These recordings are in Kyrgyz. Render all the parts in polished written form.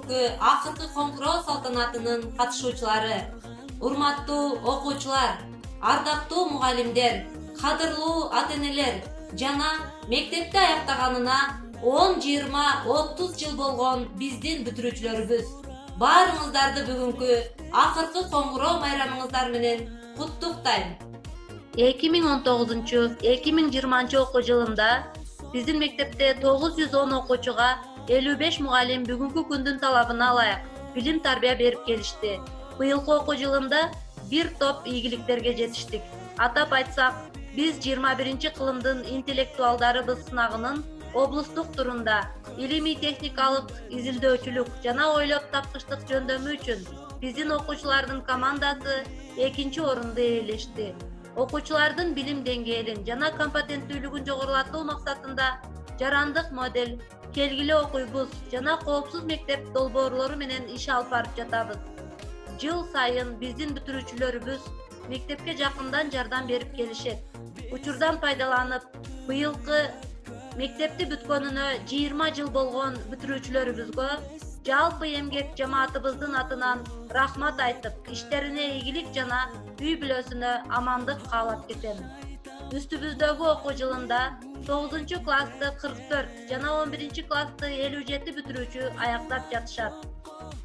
бүгүнкү акыркы коңгуроо салтанатынын катышуучулары, урматтуу окуучулар, ардактуу мугалимдер, кадырлуу ата-энелер жана мектепти аяктаганына 10, 20, 30 жыл болгон биздин бүтүрүүчүлөрүбүз. Баарыңыздарды бүгүнкү акыркы коңгуроо майрамыңыздар менен куттуктайм. 2019-2020 окуу жылында биздин мектепте 910 окуучуга 55 мугалим бүгүнкү күндүн талабына ылайык билим тарбия берип келишти. Быйылкы окуу жылында бир топ ийгиликтерге жетиштик. Атап айтсак, биз 21-кылымдын интеллектуалдарыбыз сынагынын облустук турунда илимий техникалык изилдөөчүлүк жана ойлоп тапкычтык жөндөмү үчүн биздин окуучулардын командасы 2 орунду ээлешти. Окуучулардын билим деңгээлин жана компетенттүүлүгүн жогорулатуу максатында жарандык модель, келгиле окуйбуз жана коопсуз мектеп долбоорлору менен иш алып барып жатабыз. Жыл сайын биздин бүтүрүүчүлөрүбүз мектепке жакындан жардам берип келишет. Учурдан пайдаланып, быйылкы мектепти бүткөнүнө 20 жыл болгон бүтүрүүчүлөрүбүзгө жалпы эмгек жамаатыбыздын атынан рахмат айтып, иштерине ийгилик жана үй бүлөсүнө амандык каалап кетем. Үстүбүздөгү окуу жылында 9-классты 44 жана 11-классты 57 бүтүрүүчү аяктап жатышат.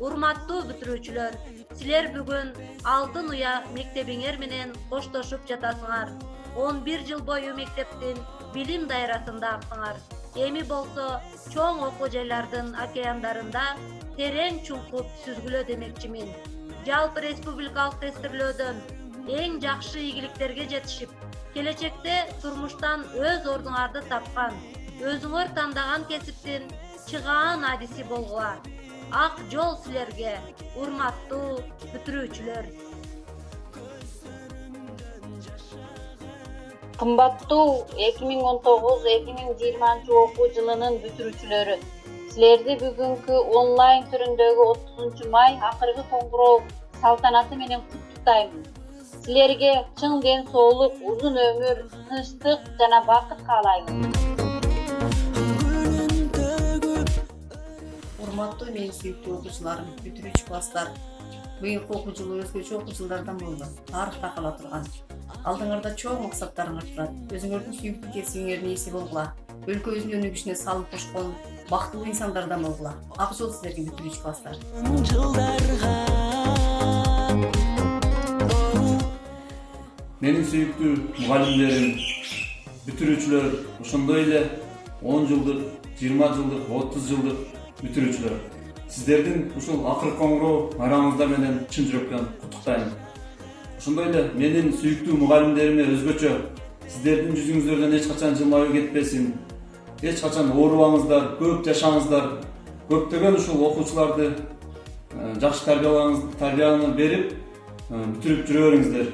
Урматтуу бүтүрүүчүлөр, силер бүгүн Алтын Уя мектебиңер менен коштошуп жатасыңар. 11 жыл бою мектептин билим дайрасында аксыңар. Эми болсо чоң окуу жайлардын океандарында терең чуңкуп сүзгүлө демекчимин. Жалпы республикалык тестирлөөдөн эң жакшы ийгиликтерге жетишип, келечекте турмуштан өз ордуңарды тапкан, өзүңөр тандаган кесиптин чыгаан адиси болгула. Ак жол силерге, урматтуу бүтүрүүчүлөр. Кымбаттуу 2019-2020 окуу жылынын бүтүрүүчүлөрү, силерди бүгүнкү онлайн түрүндөгү 30 май акыркы коңгуроо салтанаты менен куттуктайм. Силерге чың ден соолук, узун өмүр, тынчтык жана бакыт каалайм. Урматтуу менин сүйүктүү окуучуларым, бүтүрүүчү класстар. Быйылкы окуу жылы өзгөчө окуу жылдардан болду. Тарыхта кала турган. Алдыңарда чоң максаттарыңар турат. Өзүңөрдүн сүйүктүү кесибиңердин ээси болгула. Өлкөбүздүн өнүгүшүнө салым кошкон бактылуу инсандардан болгула. Ак жол силерге, бүтүрүүчү класстар. Менин сүйүктүү мугалимдерим, бүтүрүүчүлөр, ошондой эле 10 жылдык, 20 жылдык, 30 жылдык бүтүрүүчүлөр. Сиздердин ушул акыркы коңгуроо майрамыңыздар менен чын жүрөктөн куттуктайм. Ошондой эле менин сүйүктүү мугалимдериме өзгөчө сиздердин жүзүңүздөрдөн эч качан жылмаюу кетпесин. Эч качан оорубаңыздар, көп жашаңыздар. Көптөгөн ушул окуучуларды жакшы тарбияны берип, бүтүрүп жүрө бериңиздер.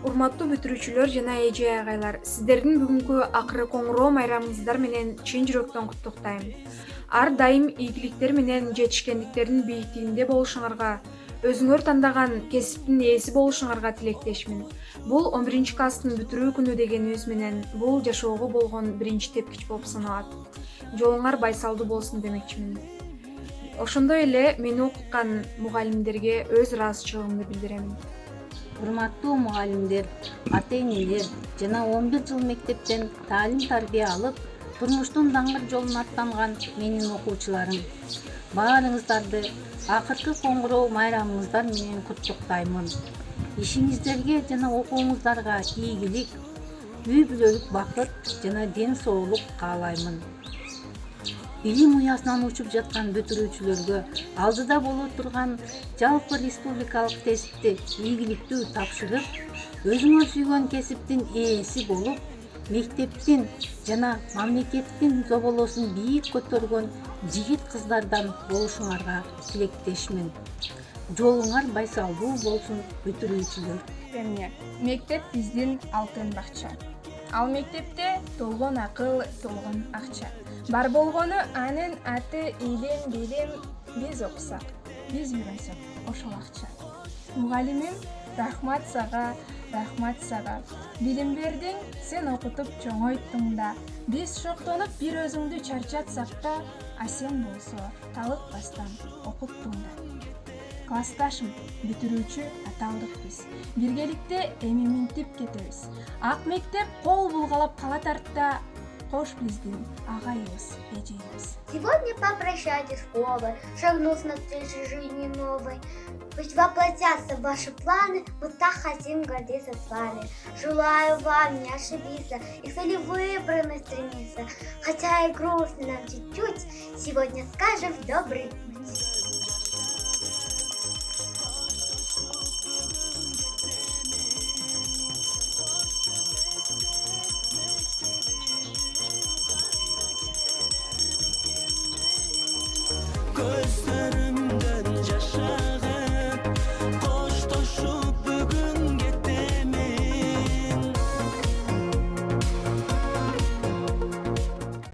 Урматтуу бүтүрүүчүлөр жана эже агайлар, сиздердин бүгүнкү акыркы коңгуроо майрамыңыздар менен чын жүрөктөн куттуктайм. Ар дайым ийгиликтер менен жетишкендиктердин бийиктигинде болушуңарга, өзүңөр тандаган кесиптин ээси болушуңарга тилектешмин. Бул 11-класстын бүтүрүү күнү дегенибиз менен бул жашоого болгон биринчи тепкич болуп саналат. Жолуңар байсалдуу болсун демекчимин. Ошондой эле мени окуткан мугалимдерге өз ыраазычылыгымды билдиремин. Урматтуу мугалимдер, ата-энелер жана 11 жыл мектептен таалим тарбия алып, турмуштун даңгыр жолун аттанган менин окуучуларым. Баарыңыздарды акыркы коңгуроо майрамыңыздар менен куттуктаймын. Ишиңиздерге жана окууңуздарга ийгилик, үй бүлөлүк бакыт жана ден соолук каалаймын. Билим уясынан учуп жаткан бүтүрүүчүлөргө алдыда боло турган жалпы республикалык тестти ийгиликтүү тапшырып, өзүңөр сүйгөн кесиптин ээси болуп, мектептин жана мамлекеттин зоболосун бийик көтөргөн жигит кыздардан болушуңарга тилектешмин. Жолуңар байсалдуу болсун, бүтүрүүчүлөр. Мектеп биздин алтын бакча. Ал мектепте толгон акыл, толгон акча. Бар болгону анын аты илим, билим. Биз окусак, биз үйрөнсөк, ошол акча. Мугалимим, рахмат сага. рахмат сага. Билим бердиң, сен окутуп чоңойттуң да. Биз шоктонуп бир өзүңдү чарчатсак да, а сен болсо талыкпастан окуттуң да. Классташым, бүтүрүүчү аталдык биз. Биргеликте эми минтип кетебиз. Ак мектеп кол булгалап калат артта. Кош биздин агайыбыз, эжейибиз. Сегодня попрощайтесь школы, шагнув навстречу жизни новой. Пусть воплотятся ваши планы, мы так хотим гордиться с вами. Желаю вам не ошибиться и к цели выбранной стремиться. Хотя и грустно нам чуть-чуть, сегодня скажем добрый путь. Gözlerim